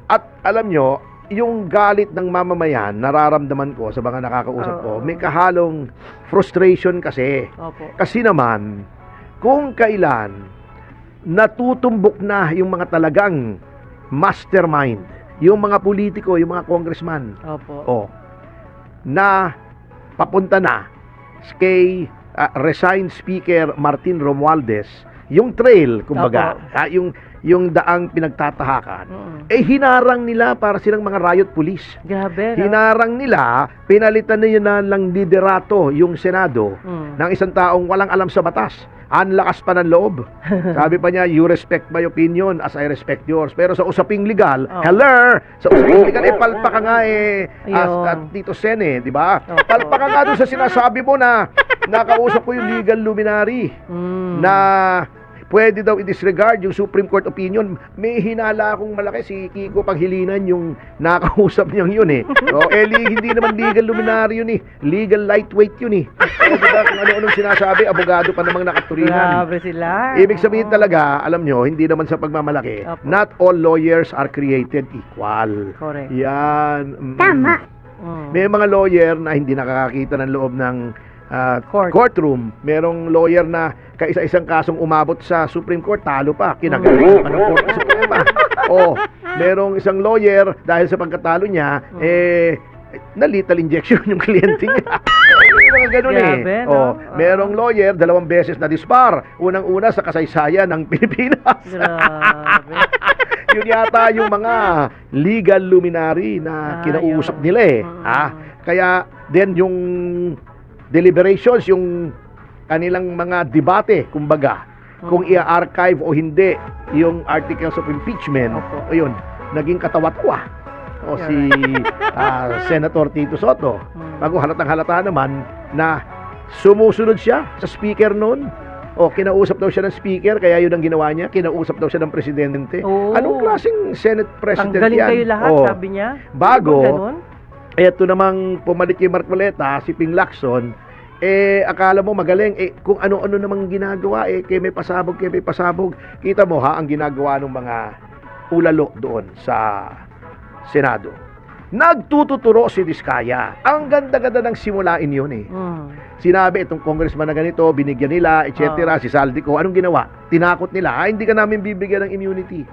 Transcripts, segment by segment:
At alam nyo, yung galit ng mamamayan, nararamdaman ko sa mga nakakausap ko, may kahalong frustration kasi. Opo. Kasi naman, kung kailan natutumbok na yung mga talagang mastermind, yung mga politiko, yung mga congressman, Opo. na papunta na kay resigned Speaker Martin Romualdez, yung trail, kumbaga, yung daang pinagtatahakan, hinarang nila para silang mga riot police. Grabe, no? Hinarang nila, pinalitan nila ng liderato yung Senado ng isang taong walang alam sa batas. Ang lakas pa ng loob. Sabi pa niya, you respect my opinion as I respect yours. Pero sa usaping legal, hello! Sa usaping legal, palpa ka nga at Tito Sen, di ba? Palpa ka nga doon sa sinasabi mo na nakausap ko yung legal luminary na pwede daw i-disregard yung Supreme Court opinion. May hinala akong malaki si Kiko Panghilinan yung nakausap niyang yun hindi naman legal luminary yun legal lightweight yun diba, kung ano-anong sinasabi, abogado pa namang nakaturingan. Grabe sila. Ibig sabihin talaga, alam nyo, hindi naman sa pagmamalaki, not all lawyers are created equal. Correct. Yan. Tama. May mga lawyer na hindi nakakakita ng loob ng courtroom. Merong lawyer na kaisa-isang kasong umabot sa Supreme Court, talo pa, kinagaling pa ng Court sa Suprema. Merong isang lawyer, dahil sa pagkatalo niya, na lethal injection yung kliyente niya. Mga ganun Grabe, no? Merong lawyer, 2 beses na dispar. Unang-una sa kasaysayan ng Pilipinas. Grabe. Yun yata yung mga legal luminary na kinausap nila Kaya, then yung deliberations, yung kanilang mga debate, kumbaga, kung i-archive o hindi yung articles of impeachment, ayun, naging katawat-wa. Si Senator Tito Soto. Bago halatang-halata naman na sumusunod siya sa speaker noon. Kinausap daw siya ng speaker, kaya yun ang ginawa niya. Kinausap daw siya ng presidente. Anong klaseng Senate President Tanggalin yan? kayo lahat, sabi niya. Bago, eto namang pumalit kay Marcoleta, si Ping Lacson, akala mo magaling, kung ano-ano namang ginagawa, kay may pasabog. Kita mo ang ginagawa ng mga ulalo doon sa Senado. Nagtututuro si Diskaya. Ang ganda-ganda ng simulain yun Sinabi, itong congressman na ganito, binigyan nila, etc. Si Saldico, anong ginawa? Tinakot nila, hindi ka namin bibigyan ng immunity.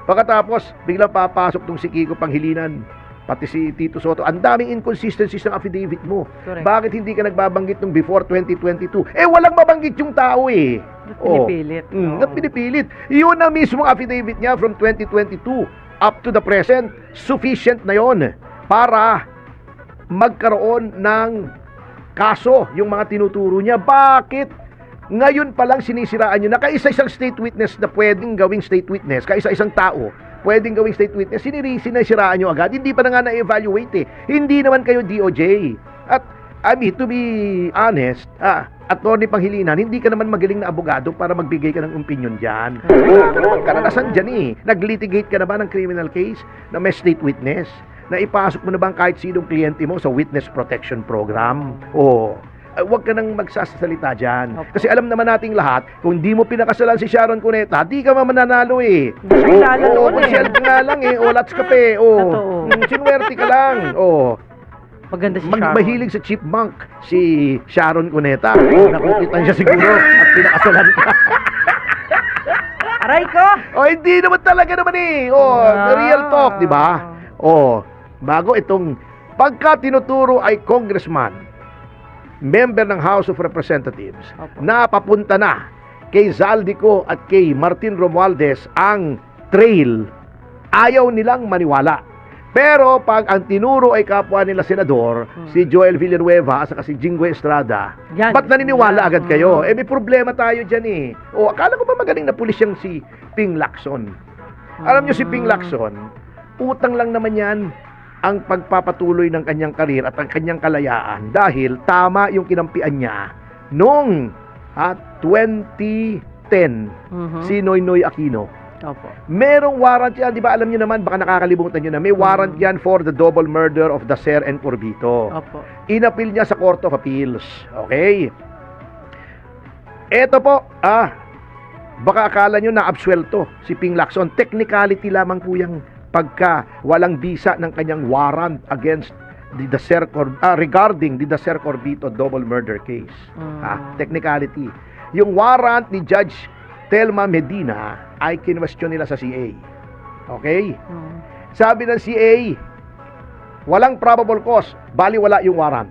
Pagkatapos, biglang papasok tong si Kiko Panghilinan, pati si Tito Soto. Ang daming inconsistencies ng affidavit mo. Correct. Bakit hindi ka nagbabanggit nung before 2022? Walang mabanggit yung tao Pinipilit. Pinipilit. Yun na mismo affidavit niya from 2022 up to the present. Sufficient na yon para magkaroon ng kaso yung mga tinuturo niya. Bakit ngayon pa lang sinisiraan nyo na kaisa-isang state witness na pwedeng gawing state witness, kaisa-isang tao pwedeng gawing state witness, sinisiraan nyo agad? Hindi pa na nga na-evaluate Hindi naman kayo DOJ. At to be honest, Attorney Panghilinan, hindi ka naman magaling na abogado para magbigay ka ng opinion dyan. Wala ka naman karanasan dyan Nag-litigate ka na ba ng criminal case na may state witness? Na ipasok mo na bang kahit sinong kliyente mo sa witness protection program? Huwag ka nang magsasalita dyan. Kasi alam naman nating lahat, kung di mo pinakasalan si Sharon Cuneta, di ka mananalo Consyal ka nga lang lats ka sinwerte ka lang. Maganda si Sharon. Mahilig sa chipmunk si Sharon Cuneta. Nakukitan siya siguro at pinakasalan ka. Aray ko! Hindi naman talaga naman real talk, di ba? Bago itong pagka tinuturo ay congressman, member ng House of Representatives, na papunta na kay Zaldico at kay Martin Romualdez ang trail, ayaw nilang maniwala. Pero pag ang tinuro ay kapwa nila senador, si Joel Villanueva at si Jinggoy Estrada, ba't naniniwala agad kayo? May problema tayo dyan akala ko ba magaling na pulis yung si Ping Lacson? Alam nyo si Ping Lacson, utang lang naman yan ang pagpapatuloy ng kanyang karir at ang kanyang kalayaan dahil tama yung kinampian niya noong 2010 si Noynoy Aquino. Merong warrant yan, di ba alam nyo naman, baka nakakalimutan nyo na, may warrant yan for the double murder of Dacer and Corbito. Inapil niya sa Court of Appeals. Okay? Eto po, baka akala nyo na absuelto si Ping Lacson. Technicality lamang po yung pagka walang bisa ng kanyang warrant against regarding the Ser Corbito double murder case. Technicality. Yung warrant ni Judge Telma Medina ay kinwestiyon nila sa CA. Okay? Sabi ng CA, walang probable cause, baliwala yung warrant.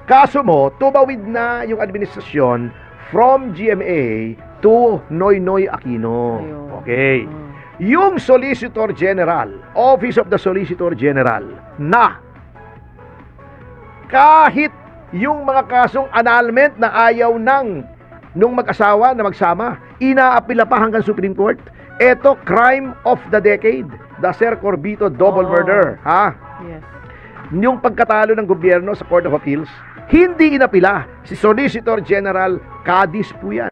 Kaso mo, tumawid na yung administrasyon from GMA to Noynoy Aquino. Okay. Yung Solicitor General, Office of the Solicitor General, na kahit yung mga kasong annulment na ayaw nung mag-asawa na magsama, inaapila pa hanggang Supreme Court. Ito, crime of the decade, the Ser Corbito double murder. Yes. Yung pagkatalo ng gobyerno sa Court of Appeals, hindi inapila. Si Solicitor General Cadiz po yan.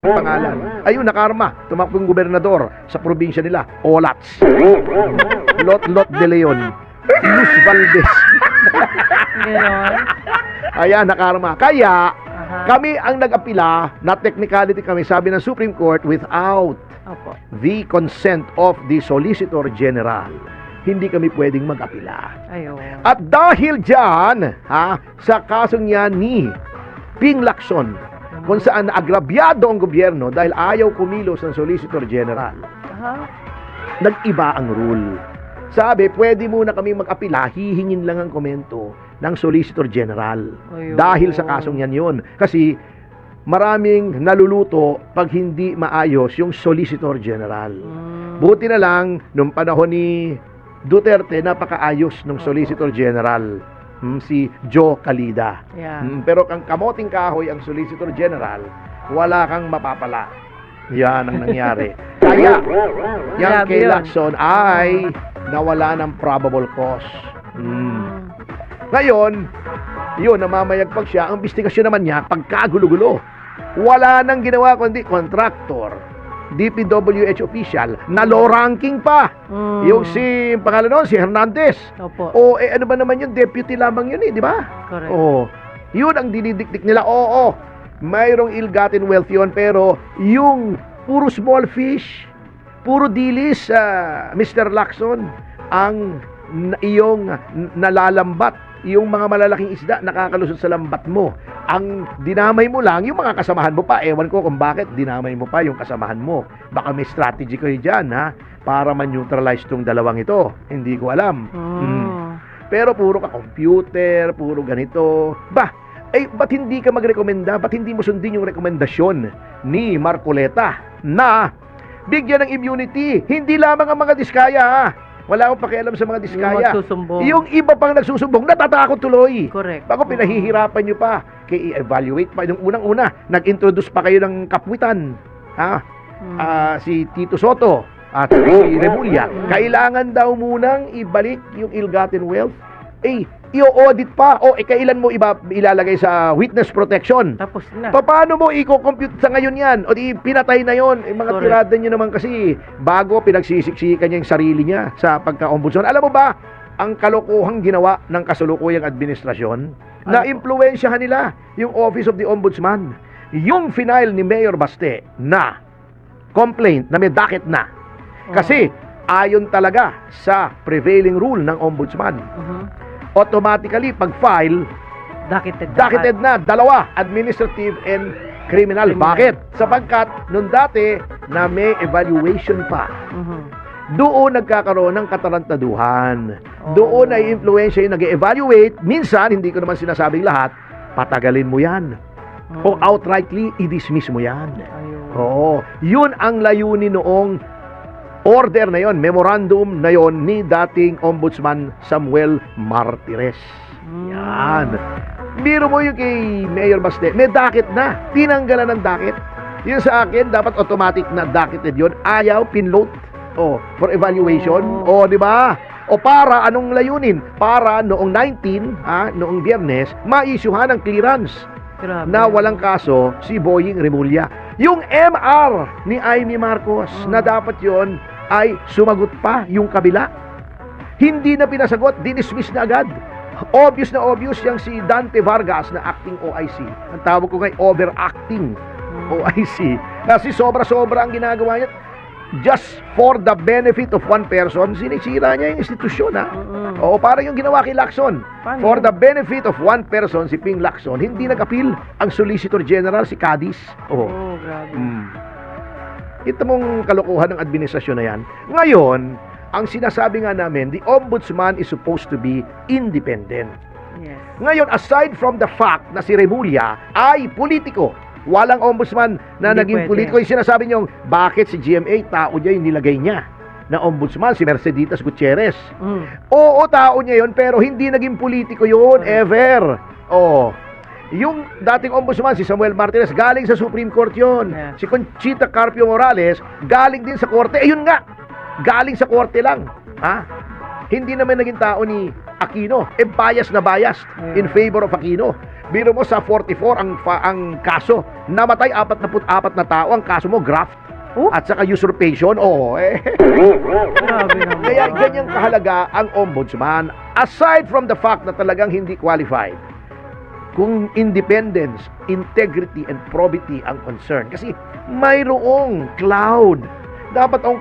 Pangalan. Ayun, nakarma. Tumakbong gobernador sa probinsya nila, Olats. Lot de Leon. Luz Valdez. Ganon. Ayan, nakarma. Kaya, kami ang nag-apila, na technicality kami, sabi ng Supreme Court, without the consent of the Solicitor General. Hindi kami pwedeng mag-apila. At dahil dyan, sa kasong yan ni Ping Lacson, kung saan naagrabyado ang gobyerno dahil ayaw kumilos ng Solicitor General, nag-iba ang rule. Sabi, pwede muna kami mag-apila, hihingin lang ang komento ng Solicitor General. Dahil sa kasong yan yun. Kasi maraming naluluto pag hindi maayos yung Solicitor General. Buti na lang, nung panahon ni Duterte, napakaayos ng Solicitor General, si Joe Calida. Pero kang kamoting kahoy ang Solicitor General, wala kang mapapala. Yan ang nangyari. Kaya, yan kay Lacson ay nawala ng probable cause. Ngayon, yun, namamayagpag siya. Ang investigasyon naman niya, pagkagulo-gulo. Wala nang ginawa kundi contractor, DPWH official, na low ranking pa. Yung pangalan nun, si Hernandez. O, ano ba naman yun? Deputy lamang yun di ba? Correct. Yun ang dinidikdik nila. Mayroong ill-gotten wealth yun, pero yung puro small fish, puro dilis, Mr. Lacson, ang iyong nalalambat, yung mga malalaking isda nakakalusot sa lambat mo. Ang dinamay mo lang, yung mga kasamahan mo pa. Ewan ko kung bakit dinamay mo pa yung kasamahan mo. Baka may strategy kayo dyan, para ma-neutralize tong dalawang ito. Hindi ko alam. Pero puro ka computer, puro ganito. Ba't hindi ka magrekomenda? Ba't hindi mo sundin yung rekomendasyon ni Marcoleta na bigyan ng immunity? Hindi lamang ang mga diskaya, Wala akong pakialam sa mga diskaya. Yung iba pang nagsusumbong, natatakot tuloy. Correct. Bako pinahihirapan nyo pa. Kaya i-evaluate pa. Yung unang-una, nag-introduce pa kayo ng kapwitan. Si Tito Soto at si Remulla. Kailangan daw munang ibalik yung ill-gotten wealth. I-audit pa. Kailan mo ilalagay sa witness protection? Tapos na. Paano mo i-compute sa ngayon yan? O di pinatay na yon. Mga tirada nyo naman kasi bago pinagsisiksikan niya yung sarili niya sa pagka-ombudsman. Alam mo ba, ang kalokohang ginawa ng kasalukuyang administrasyon, na impluwensyahan nila yung Office of the Ombudsman. Yung final ni Mayor Baste na complaint na may docket na. Kasi ayon talaga sa prevailing rule ng Ombudsman. Automatically, pag-file, docketed na. Dalawa, administrative and criminal. Bakit? Sapagkat, nung dati, na may evaluation pa. Doon nagkakaroon ng katarantaduhan. Doon ay influensya yung nag-evaluate. Minsan, hindi ko naman sinasabing lahat, patagalin mo yan. O outrightly, i-dismiss mo yan. Yun ang layunin noong order na yon, memorandum na yon ni dating Ombudsman Samuel Martires. Yan. Biro mo yung kay Mayor Baste, may docket na. Tinanggalan ng docket. Yun sa akin, dapat automatic na docketed yun. Ayaw, pinload. For evaluation. Di ba? Para anong layunin? Para noong 19, noong Biyernes, ma-issuehan ng clearance. Grabe. Na walang kaso si Boying Remulla. Yung MR ni Amy Marcos na dapat yon ay sumagot pa yung kabila. Hindi na pinasagot, dinismiss na agad. Obvious na obvious yung si Dante Vargas na acting OIC. Ang tawag ko ngayon, overacting OIC. Kasi sobra-sobra ang ginagawa niya. just for the benefit of one person, sinisira niya yung institusyon, ha? Mm-mm. Oo, parang yung ginawa kay Lacson. Paano? For the benefit of one person, si Ping Lacson, hindi nag-appeal ang Solicitor General, si Cadiz. Oo. Oh, grabe. Ito mong kalokohan ng administrasyon na yan. Ngayon, ang sinasabi nga namin, the ombudsman is supposed to be independent. Yes. Ngayon, aside from the fact na si Remulla ay politiko, walang ombudsman na Hindi naging pwede. politiko, yung sinasabi niyong, bakit si GMA, tao niya yung nilagay niya na ombudsman, si Merceditas Gutierrez. Oo, tao niya yun, pero hindi naging politiko yun, ever. Oo. Yung dating ombudsman, si Samuel Martinez, galing sa Supreme Court yun. Yeah. Si Conchita Carpio Morales, galing din sa korte. Yun nga, galing sa korte lang. Ha? Hindi naman naging tao ni Aquino. Bias na bias in favor of Aquino. Biro mo sa 44 ang kaso. Namatay 44 na tao. Ang kaso mo, graft. Oh? At saka usurpation. Oo, Grabe naman. Kaya ganyang kahalaga ang ombudsman. Aside from the fact na talagang hindi qualified, kung independence, integrity, and probity ang concern. Kasi mayroong cloud. Dapat ang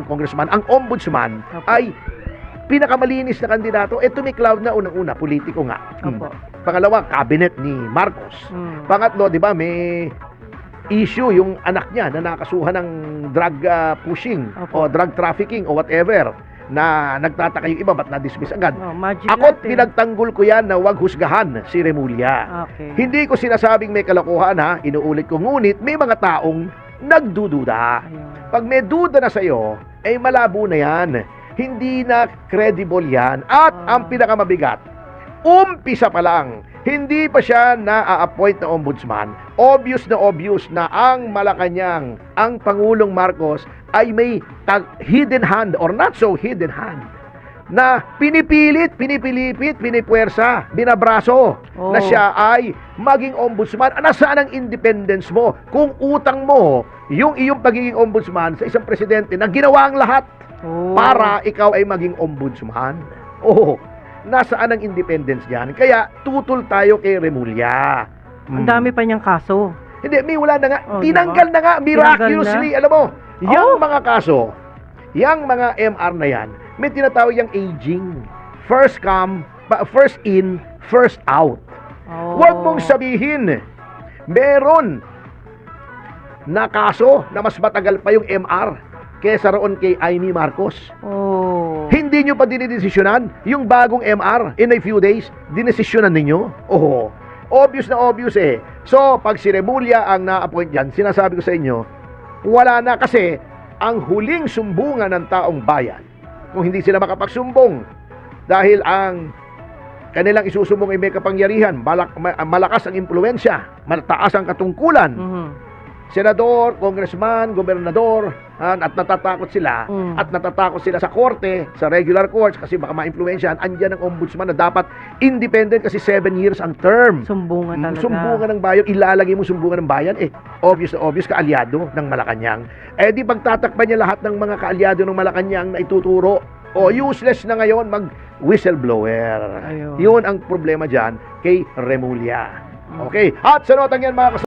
congressman, ang ombudsman Opo. ay pinakamalinis na kandidato. Ito may cloud na unang-una, politiko nga. Opo. Pangalawa, cabinet ni Marcos. Pangatlo, di ba, may issue yung anak niya na nakasuhan ng drug pushing o Opo. drug trafficking o whatever na nagtataka yung iba, ba't na-dismiss agad? Magic Ako't natin. pinagtanggol ko yan na wag husgahan si Remulla. Okay. Hindi ko sinasabing may kalokohan, ha, inuulit ko, ngunit may mga taong nagdududa. Ayun. Pag may duda na sa'yo, ay malabo na yan. Hindi na credible yan. At ang pinakamabigat, umpisa pa lang, hindi pa siya na-appoint na ombudsman. Obvious na ang Malacanang, ang Pangulong Marcos, ay may hidden hand or not so hidden hand na pinipilipit, pinipuwersa, binabraso na siya ay maging ombudsman. Nasaan ang independence mo? Kung utang mo yung iyong pagiging ombudsman sa isang presidente na ginawa ang lahat para ikaw ay maging ombudsman. Nasaan ang independence niyan? Kaya tutol tayo kay Remulla. Ang dami pa niyang kaso. Hindi, may wala na nga. Oh, Tinanggal na nga, miraculously. Alam mo, yung Oh. mga kaso, yung mga MR na yan, may tinatawag yung aging. First in, first out. Huwag mong sabihin, meron na kaso na mas matagal pa yung MR kesa roon kay Amy Marcos. Hindi nyo pa dinidesisyonan yung bagong MR in a few days, dinesisyonan ninyo. Obvious na obvious eh. So, pag si Remulla ang na-appoint yan, sinasabi ko sa inyo, wala na kasi ang huling sumbungan ng taong bayan, kung hindi sila makapagsumbong dahil ang kanilang isusumbong ay may kapangyarihan, malakas ang impluensya, mataas ang katungkulan, senador, congressman, gobernador, at natatakot sila sa korte, sa regular courts kasi baka ma-impluensyahan. Andyan ang ombudsman na dapat independent kasi 7 years ang term. Sumbungan talaga. Sumbungan ng bayan, ilalagay mo sumbungan ng bayan, obvious na obvious, kaalyado ng Malacanang. Di pagtatakpan niya lahat ng mga kaalyado ng Malacanang na ituturo, useless na ngayon mag-whistleblower. Ayun. Yun ang problema dyan kay Remulla. Okay, at sa notang yan mga